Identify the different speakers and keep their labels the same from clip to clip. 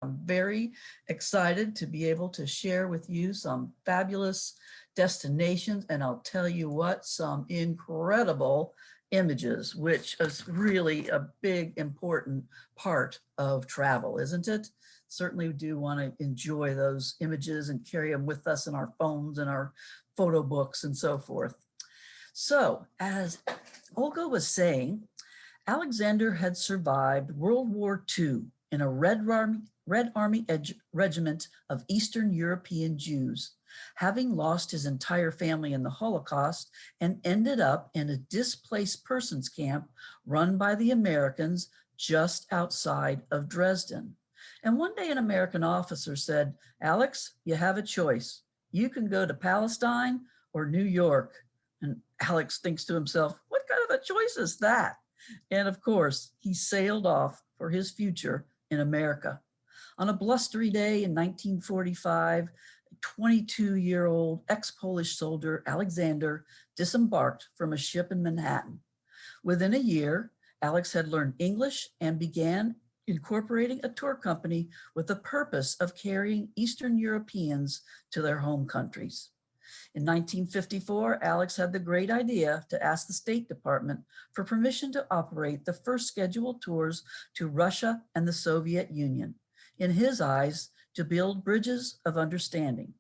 Speaker 1: I'm very excited to be able to share with you some fabulous destinations, and I'll tell you what, some incredible images, which is really a big, important part of travel, isn't it? Certainly do want to enjoy those images and carry them with us in our phones and our photo books and so forth. So, as Olga was saying, Alexander had survived World War II in a Red Army regiment of Eastern European Jews, having lost his entire family in the Holocaust and ended up in a displaced persons camp run by the Americans just outside of Dresden. And one day an American officer said, "Alex, you have a choice. You can go to Palestine or New York." And Alex thinks to himself, what kind of a choice is that? And of course, he sailed off for his future in America. On a blustery day in 1945, a 22-year-old ex-Polish soldier, Alexander, disembarked from a ship in Manhattan. Within a year, Alex had learned English and began incorporating a tour company with the purpose of carrying Eastern Europeans to their home countries. In 1954, Alex had the great idea to ask the State Department for permission to operate the first scheduled tours to Russia and the Soviet Union. In his eyes, to build bridges of understanding.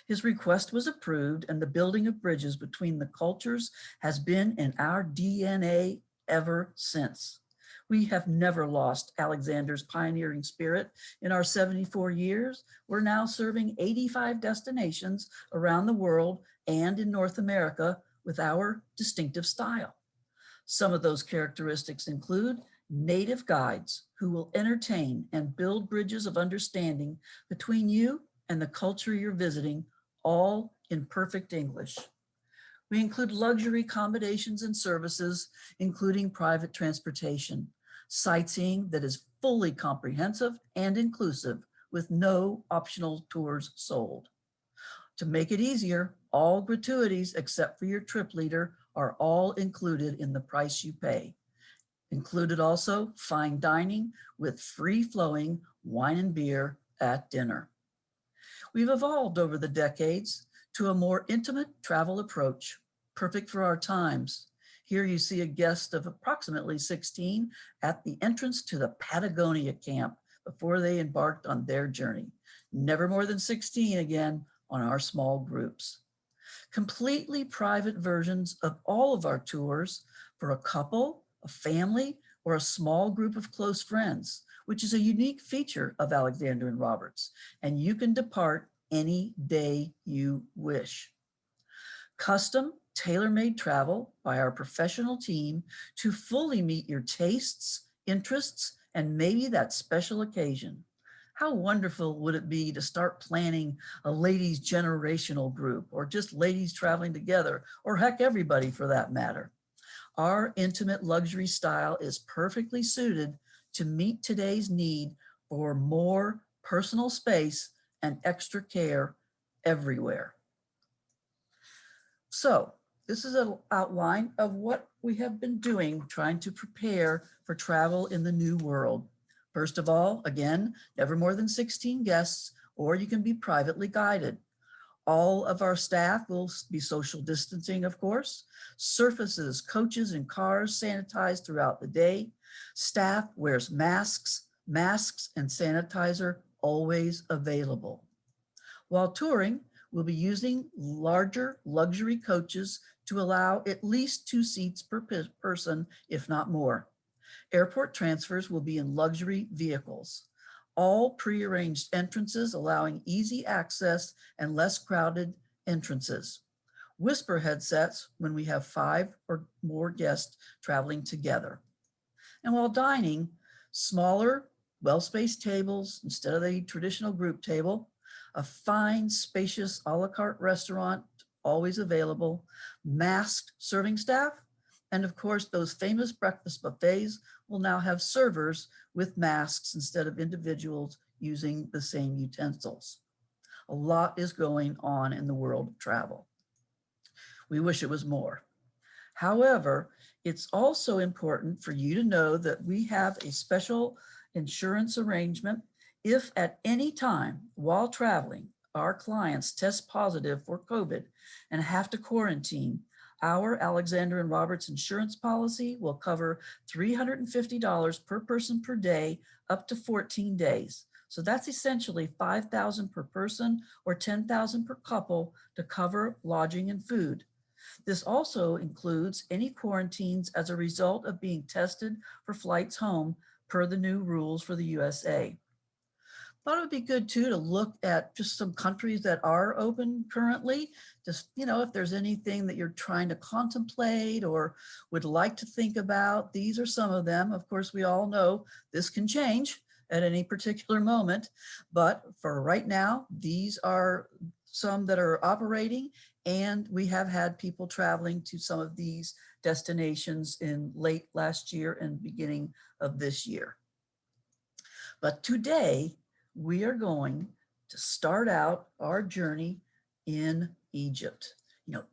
Speaker 1: His request was approved, and the building of bridges between the cultures has been in our DNA ever since. We have never lost Alexander's pioneering spirit. In our 74 years, we're now serving 85 destinations around the world and in North America with our distinctive style. Some of those characteristics include native guides who will entertain and build bridges of understanding between you and the culture you're visiting, all in perfect English. We include luxury accommodations and services, including private transportation, sightseeing that is fully comprehensive and inclusive with no optional tours sold. To make it easier, all gratuities except for your trip leader are all included in the price you pay. Included also fine dining with free-flowing wine and beer at dinner. We've evolved over the decades to a more intimate travel approach, perfect for our times. Here you see a guest of approximately 16 at the entrance to the Patagonia camp before they embarked on their journey. Never more than 16 again on our small groups. Completely private versions of all of our tours for a couple, a family, or a small group of close friends, which is a unique feature of Alexander and Roberts, and you can depart any day you wish. Custom tailor-made travel by our professional team to fully meet your tastes, interests, and maybe that special occasion. How wonderful would it be to start planning a ladies' generational group, or just ladies traveling together, or heck, everybody for that matter. Our intimate luxury style is perfectly suited to meet today's need for more personal space and extra care everywhere. So this is an outline of what we have been doing, trying to prepare for travel in the new world. First of all, again, never more than 16 guests, or you can be privately guided. All of our staff will be social distancing, of course. Surfaces, coaches, and cars sanitized throughout the day. Staff wears masks and sanitizer always available. While touring, we'll be using larger luxury coaches to allow at least 2 seats per person, if not more. Airport transfers will be in luxury vehicles. All prearranged entrances allowing easy access and less crowded entrances. Whisper headsets when we have 5 or more guests traveling together. And while dining, smaller, well-spaced tables instead of the traditional group table, a fine, spacious a la carte restaurant always available, masked serving staff, and of course, those famous breakfast buffets will now have servers with masks instead of individuals using the same utensils. A lot is going on in the world of travel. We wish it was more. However, it's also important for you to know that we have a special insurance arrangement If at any time while traveling, our clients test positive for COVID and have to quarantine, our Alexander and Roberts insurance policy will cover $350 per person per day up to 14 days. So that's essentially $5,000 per person or $10,000 per couple to cover lodging and food. This also includes any quarantines as a result of being tested for flights home per the new rules for the USA. Thought it would be good too to look at just some countries that are open currently. Just, if there's anything that you're trying to contemplate or would like to think about, these are some of them. Of course, we all know this can change at any particular moment, but for right now, these are some that are operating, and we have had people traveling to some of these destinations in late last year and beginning of this year. But today, we are going to start out our journey in Egypt.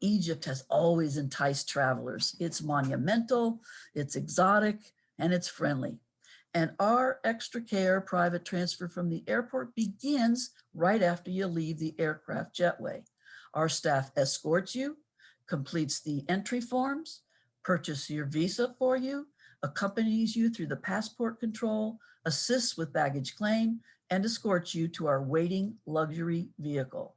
Speaker 1: Egypt has always enticed travelers. It's monumental, it's exotic, and it's friendly. And our extra care private transfer from the airport begins right after you leave the aircraft jetway. Our staff escorts you, completes the entry forms, purchases your visa for you, accompanies you through the passport control, assists with baggage claim, and escorts you to our waiting luxury vehicle.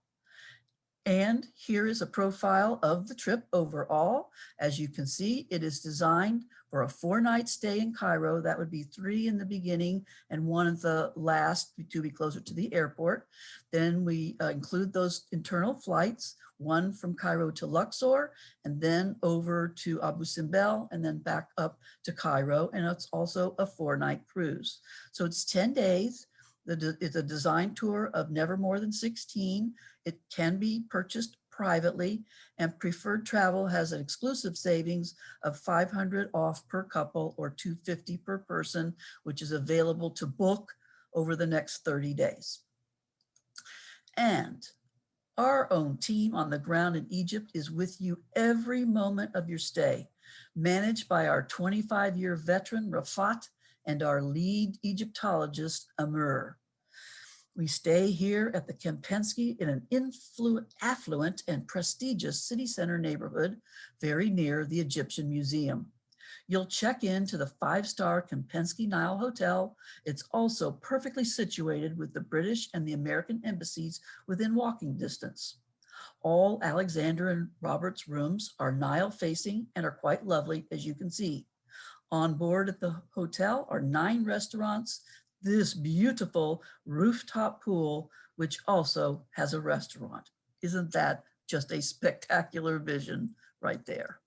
Speaker 1: And here is a profile of the trip overall. As you can see, it is designed for a 4-night stay in Cairo. That would be 3 in the beginning and 1 at the last to be closer to the airport. Then we include those internal flights, one from Cairo to Luxor, and then over to Abu Simbel, and then back up to Cairo. And it's also a 4-night cruise. So it's 10 days. It's a design tour of never more than 16. It can be purchased privately, and preferred travel has an exclusive savings of $500 off per couple or $250 per person, which is available to book over the next 30 days. And our own team on the ground in Egypt is with you every moment of your stay, managed by our 25-year veteran, Rafat, and our lead Egyptologist, Amur. We stay here at the Kempinski in an affluent and prestigious city center neighborhood, very near the Egyptian Museum. You'll check into the 5-star Kempinski Nile Hotel. It's also perfectly situated with the British and the American embassies within walking distance. All Alexander and Roberts rooms are Nile facing and are quite lovely, as you can see. On board at the hotel are 9 restaurants, this beautiful rooftop pool, which also has a restaurant. Isn't that just a spectacular vision right there?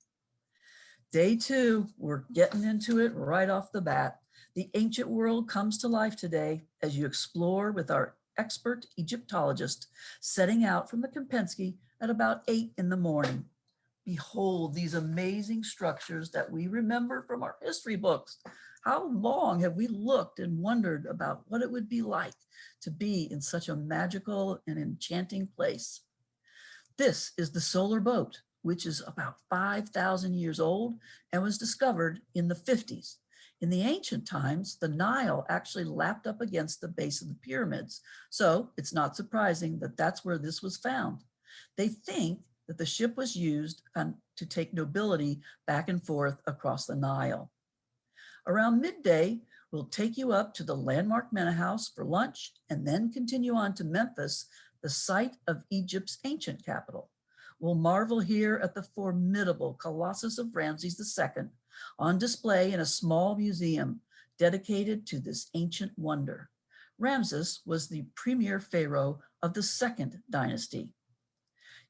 Speaker 1: Day 2, we're getting into it right off the bat. The ancient world comes to life today as you explore with our expert Egyptologist, setting out from the Kempinski at about 8 in the morning. Behold these amazing structures that we remember from our history books. How long have we looked and wondered about what it would be like to be in such a magical and enchanting place? This is the solar boat, which is about 5,000 years old and was discovered in the 50s. In the ancient times, the Nile actually lapped up against the base of the pyramids. So it's not surprising that that's where this was found. They think that the ship was used to take nobility back and forth across the Nile. Around midday, we'll take you up to the landmark Mena House for lunch and then continue on to Memphis, the site of Egypt's ancient capital. We'll marvel here at the formidable Colossus of Ramses II on display in a small museum dedicated to this ancient wonder. Ramses was the premier pharaoh of the 2nd dynasty.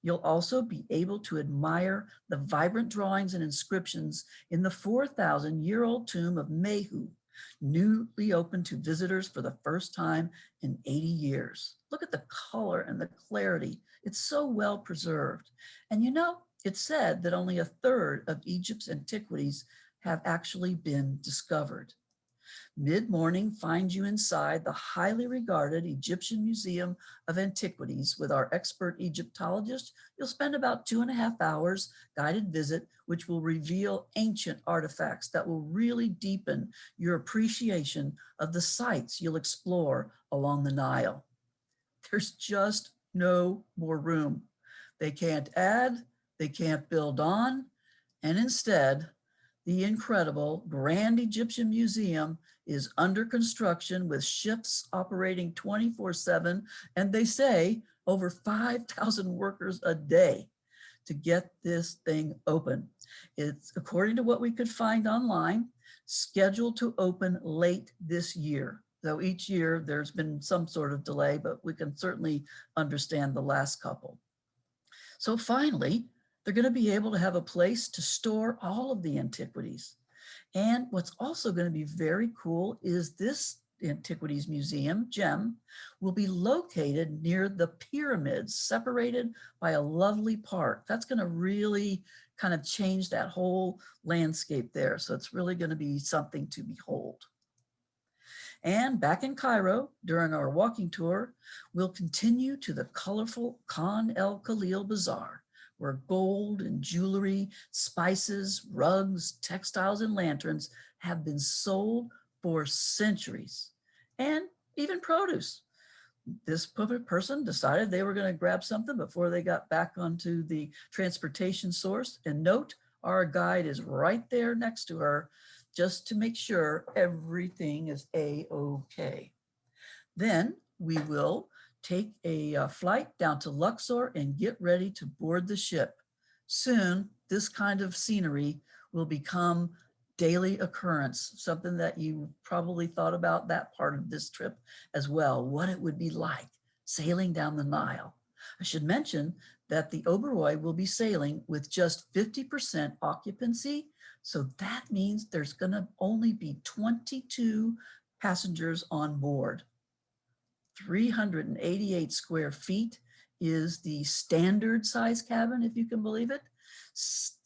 Speaker 1: You'll also be able to admire the vibrant drawings and inscriptions in the 4,000-year-old tomb of Mehu, newly opened to visitors for the first time in 80 years. Look at the color and the clarity. It's so well preserved. And it's said that only 1/3 of Egypt's antiquities have actually been discovered. Mid-morning finds you inside the highly regarded Egyptian Museum of Antiquities with our expert Egyptologist. You'll spend about 2.5 hours guided visit, which will reveal ancient artifacts that will really deepen your appreciation of the sites you'll explore along the Nile. There's just no more room. They can't add, they can't build on, and instead, the incredible Grand Egyptian Museum is under construction with shifts operating 24/7, and they say over 5,000 workers a day to get this thing open. It's, according to what we could find online, scheduled to open late this year. Though each year there's been some sort of delay, but we can certainly understand the last couple. So finally, they're going to be able to have a place to store all of the antiquities. And what's also going to be very cool is this Antiquities Museum, GEM, will be located near the pyramids, separated by a lovely park. That's going to really kind of change that whole landscape there. So it's really going to be something to behold. And back in Cairo, during our walking tour, we'll continue to the colorful Khan el Khalil Bazaar, where gold and jewelry, spices, rugs, textiles, and lanterns have been sold for centuries, and even produce. This person decided they were going to grab something before they got back onto the transportation source. And note, our guide is right there next to her just to make sure everything is A-OK. Then we will take a flight down to Luxor and get ready to board the ship. Soon, this kind of scenery will become daily occurrence, something that you probably thought about that part of this trip as well, what it would be like sailing down the Nile. I should mention that the Oberoi will be sailing with just 50% occupancy. So that means there's going to only be 22 passengers on board. 388 square feet is the standard size cabin, if you can believe it.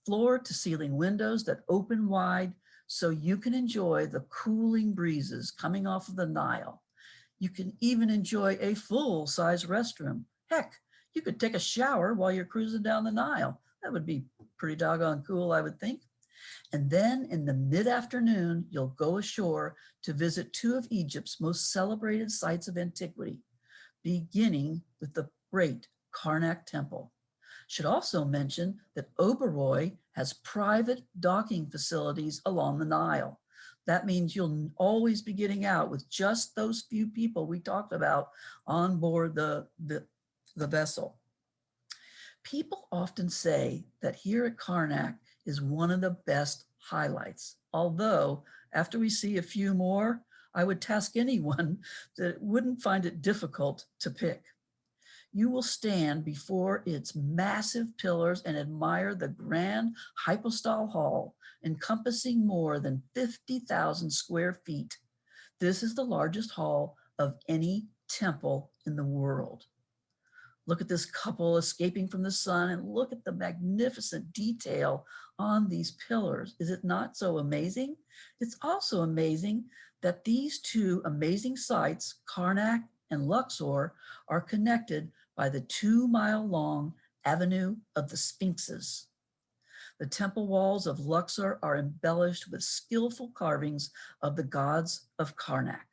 Speaker 1: Floor to ceiling windows that open wide so you can enjoy the cooling breezes coming off of the Nile. You can even enjoy a full-size restroom. Heck, you could take a shower while you're cruising down the Nile. That would be pretty doggone cool, I would think. And then in the mid-afternoon, you'll go ashore to visit two of Egypt's most celebrated sites of antiquity, beginning with the great Karnak Temple. Should also mention that Oberoi has private docking facilities along the Nile. That means you'll always be getting out with just those few people we talked about on board the vessel. People often say that here at Karnak is one of the best highlights. Although after we see a few more, I would task anyone that wouldn't find it difficult to pick. You will stand before its massive pillars and admire the grand hypostyle hall, encompassing more than 50,000 square feet. This is the largest hall of any temple in the world. Look at this couple escaping from the sun and look at the magnificent detail on these pillars. Is it not so amazing? It's also amazing that these two amazing sites, Karnak and Luxor, are connected by the 2-mile-long Avenue of the Sphinxes. The temple walls of Luxor are embellished with skillful carvings of the gods of Karnak.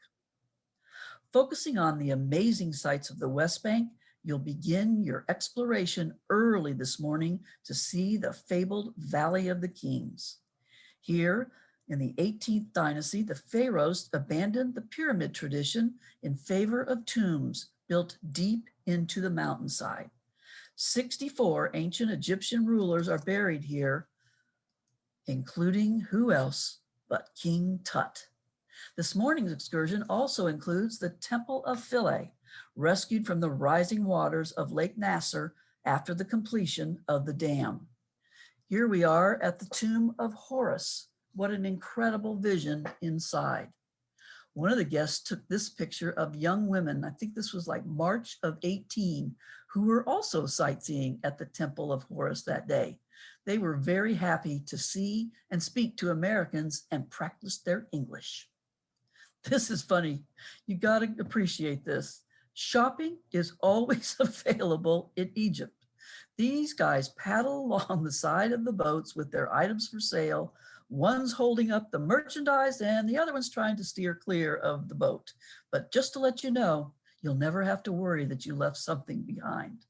Speaker 1: Focusing on the amazing sights of the West Bank, you'll begin your exploration early this morning to see the fabled Valley of the Kings. Here, in the 18th dynasty, the pharaohs abandoned the pyramid tradition in favor of tombs built deep into the mountainside. 64 ancient Egyptian rulers are buried here, including who else but King Tut. This morning's excursion also includes the Temple of Philae, rescued from the rising waters of Lake Nasser after the completion of the dam. Here we are at the Tomb of Horus. What an incredible vision inside. One of the guests took this picture of young women, I think this was like March of 18, who were also sightseeing at the Temple of Horus that day. They were very happy to see and speak to Americans and practice their English. This is funny. You got to appreciate this. Shopping is always available in Egypt. These guys paddle along the side of the boats with their items for sale. One's holding up the merchandise and the other one's trying to steer clear of the boat. But just to let you know, you'll never have to worry that you left something behind.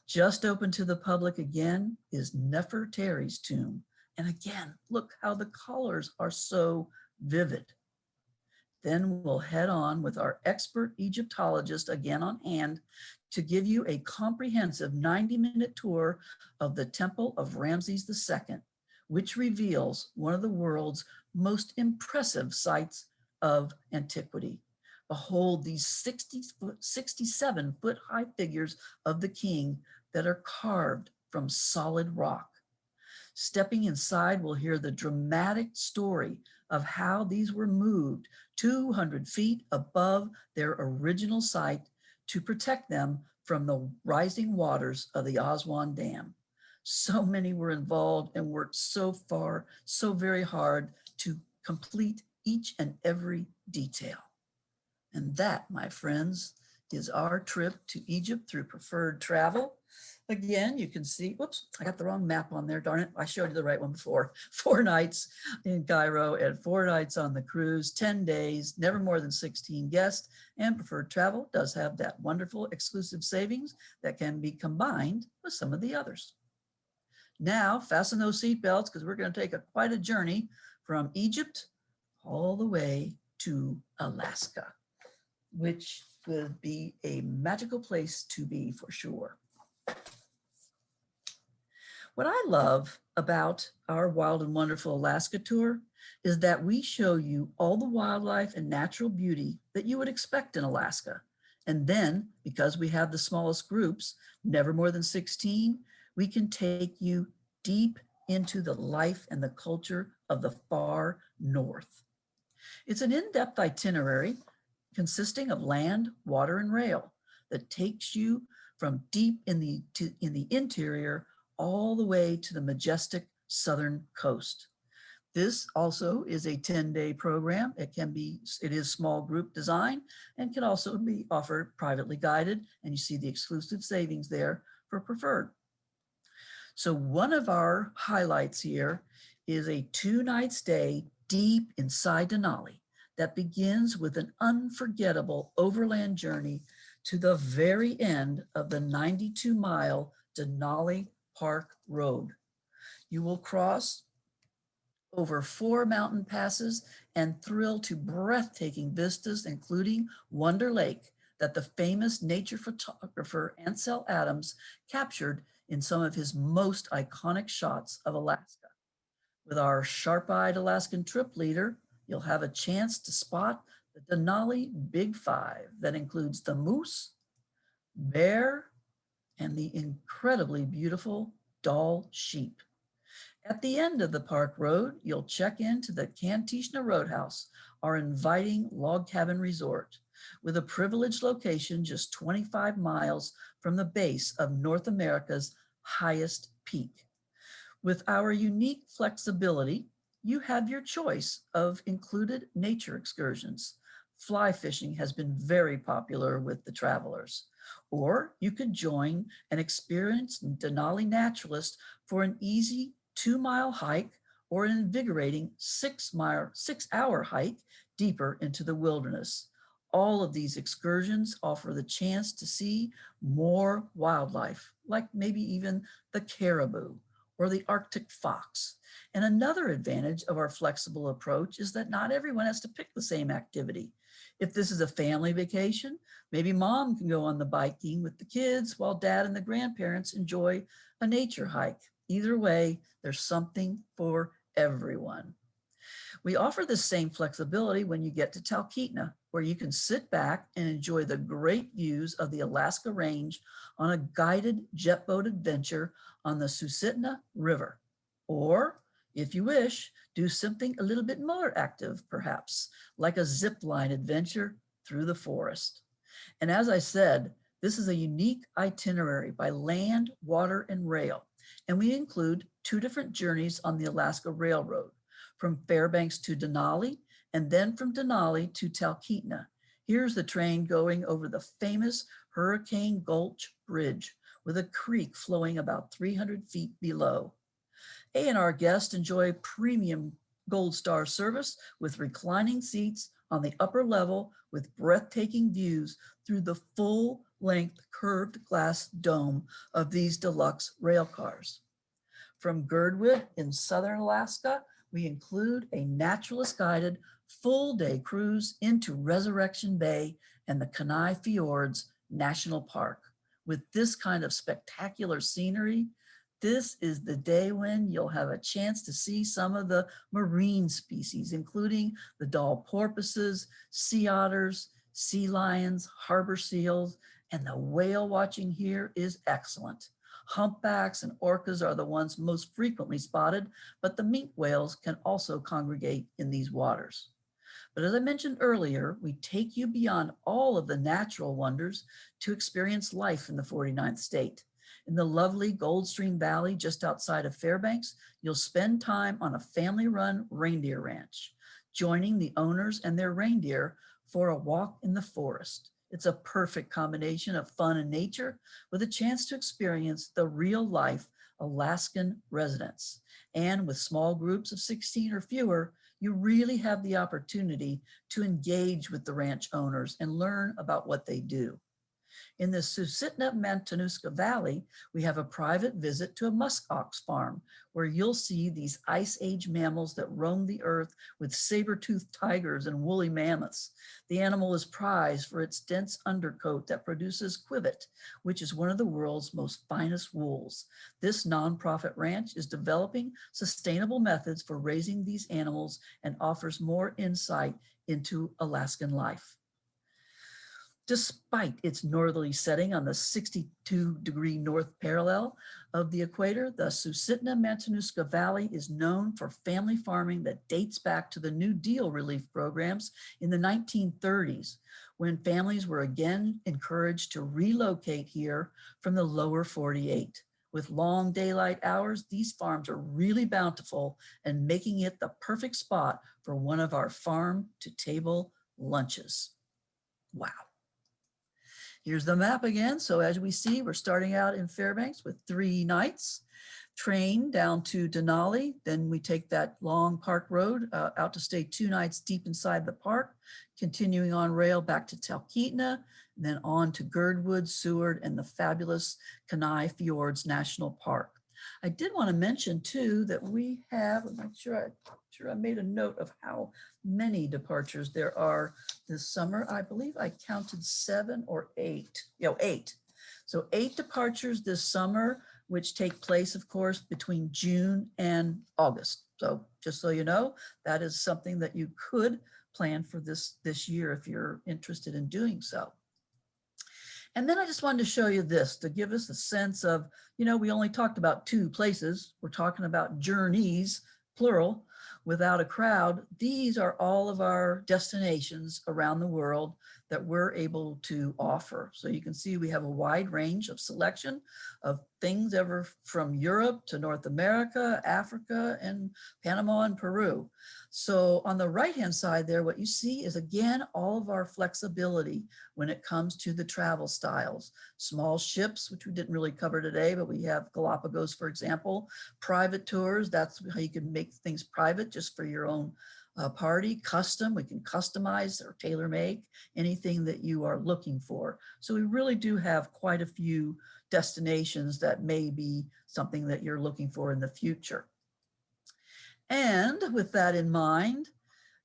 Speaker 1: Just open to the public again is Nefertari's tomb. And again, look how the colors are so vivid. Then we'll head on with our expert Egyptologist again on hand to give you a comprehensive 90-minute tour of the Temple of Ramses II, which reveals one of the world's most impressive sites of antiquity. Behold these 67-foot high figures of the king that are carved from solid rock. Stepping inside, we'll hear the dramatic story of how these were moved 200 feet above their original site to protect them from the rising waters of the Aswan Dam. So many were involved and worked so very hard to complete each and every detail. And that, my friends, is our trip to Egypt through preferred travel. Again, you can see, whoops, I got the wrong map on there, darn it. I showed you the right one before. 4 nights in Cairo and 4 nights on the cruise, 10 days, never more than 16 guests, and preferred travel does have that wonderful exclusive savings that can be combined with some of the others. Now, fasten those seatbelts because we're going to take quite a journey from Egypt all the way to Alaska, which will be a magical place to be for sure. What I love about our Wild and Wonderful Alaska tour is that we show you all the wildlife and natural beauty that you would expect in Alaska. And then, because we have the smallest groups, never more than 16, we can take you deep into the life and the culture of the far north. It's an in-depth itinerary consisting of land, water, and rail that takes you from deep in the interior all the way to the majestic southern coast. This also is a 10-day program. It is small group design and can also be offered privately guided, and you see the exclusive savings there for preferred. So one of our highlights here is a 2-night stay deep inside Denali that begins with an unforgettable overland journey to the very end of the 92-mile Denali Park Road. You will cross over 4 mountain passes and thrill to breathtaking vistas, including Wonder Lake, that the famous nature photographer Ansel Adams captured in some of his most iconic shots of Alaska. With our sharp-eyed Alaskan trip leader, you'll have a chance to spot the Denali Big Five that includes the moose, bear, and the incredibly beautiful Dall sheep. At the end of the park road, you'll check into the Kantishna Roadhouse, our inviting log cabin resort, with a privileged location just 25 miles from the base of North America's highest peak. With our unique flexibility, you have your choice of included nature excursions. Fly fishing has been very popular with the travelers. Or you could join an experienced Denali naturalist for an easy 2-mile hike or an invigorating 6-hour hike deeper into the wilderness. All of these excursions offer the chance to see more wildlife, like maybe even the caribou or the Arctic fox. And another advantage of our flexible approach is that not everyone has to pick the same activity. If this is a family vacation, maybe mom can go on the biking with the kids while dad and the grandparents enjoy a nature hike. Either way, there's something for everyone. We offer the same flexibility when you get to Talkeetna, where you can sit back and enjoy the great views of the Alaska Range on a guided jet boat adventure on the Susitna River. Or, if you wish, do something a little bit more active, perhaps, like a zip line adventure through the forest. And as I said, this is a unique itinerary by land, water, and rail. And we include 2 different journeys on the Alaska Railroad, from Fairbanks to Denali and then from Denali to Talkeetna. Here's the train going over the famous Hurricane Gulch Bridge with a creek flowing about 300 feet below. A&R guests enjoy premium Gold Star service with reclining seats on the upper level with breathtaking views through the full-length curved glass dome of these deluxe rail cars. From Girdwood in southern Alaska, we include a naturalist-guided full-day cruise into Resurrection Bay and the Kenai Fjords National Park. With this kind of spectacular scenery, this is the day when you'll have a chance to see some of the marine species, including the doll porpoises, sea otters, sea lions, harbor seals, and the whale watching here is excellent. Humpbacks and orcas are the ones most frequently spotted, but the minke whales can also congregate in these waters. But as I mentioned earlier, we take you beyond all of the natural wonders to experience life in the 49th state. In the lovely Goldstream Valley just outside of Fairbanks, you'll spend time on a family-run reindeer ranch, joining the owners and their reindeer for a walk in the forest. It's a perfect combination of fun and nature with a chance to experience the real-life Alaskan residents. And with small groups of 16 or fewer, you really have the opportunity to engage with the ranch owners and learn about what they do. In the Susitna-Matanuska Valley, we have a private visit to a muskox farm where you'll see these ice age mammals that roam the earth with saber-toothed tigers and woolly mammoths. The animal is prized for its dense undercoat that produces quivet, which is one of the world's most finest wools. This nonprofit ranch is developing sustainable methods for raising these animals and offers more insight into Alaskan life. Despite its northerly setting on the 62-degree north parallel of the equator, the Susitna-Matanuska Valley is known for family farming that dates back to the New Deal relief programs in the 1930s, when families were again encouraged to relocate here from the lower 48. With long daylight hours, these farms are really bountiful and making it the perfect spot for one of our farm-to-table lunches. Wow. Here's the map again. So as we see, we're starting out in Fairbanks with 3 nights, train down to Denali. Then we take that long park road out to stay 2 nights deep inside the park, continuing on rail back to Talkeetna, and then on to Girdwood, Seward, and the fabulous Kenai Fjords National Park. I did want to mention too that we have, I'm not sure I made a note of how many departures there are this summer. I believe I counted 7 or 8. 8. So 8 departures this summer, which take place, of course, between June and August. So just so you know, that is something that you could plan for this year if you're interested in doing so. And then I just wanted to show you this to give us a sense of, we only talked about 2 places. We're talking about journeys, plural, without a crowd. These are all of our destinations around the world that we're able to offer. So you can see we have a wide range of selection of things ever from Europe to North America, Africa, and Panama and Peru. So on the right-hand side there, what you see is, again, all of our flexibility when it comes to the travel styles. Small ships, which we didn't really cover today, but we have Galapagos, for example. Private tours, that's how you can make things private just for your own party. Custom, we can customize or tailor make anything that you are looking for. So we really do have quite a few destinations that may be something that you're looking for in the future. And with that in mind,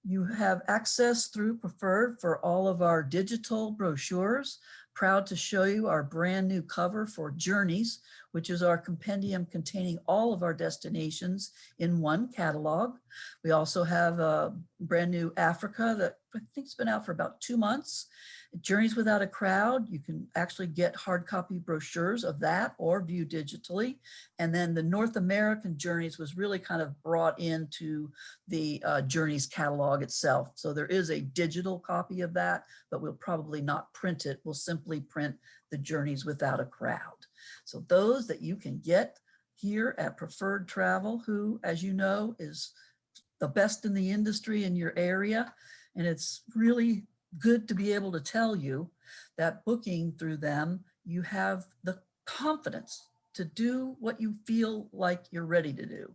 Speaker 1: you have access through Preferred for all of our digital brochures. Proud to show you our brand new cover for Journeys, which is our compendium containing all of our destinations in one catalog. We also have a brand new Africa that I think has been out for about 2 months. Journeys Without a Crowd, you can actually get hard copy brochures of that or view digitally. And then the North American Journeys was really kind of brought into the Journeys catalog itself. So there is a digital copy of that, but we'll probably not print it. We'll simply print the Journeys Without a Crowd. So those that you can get here at Preferred Travel, who, as you know, is the best in the industry in your area. And it's really good to be able to tell you that booking through them, you have the confidence to do what you feel like you're ready to do.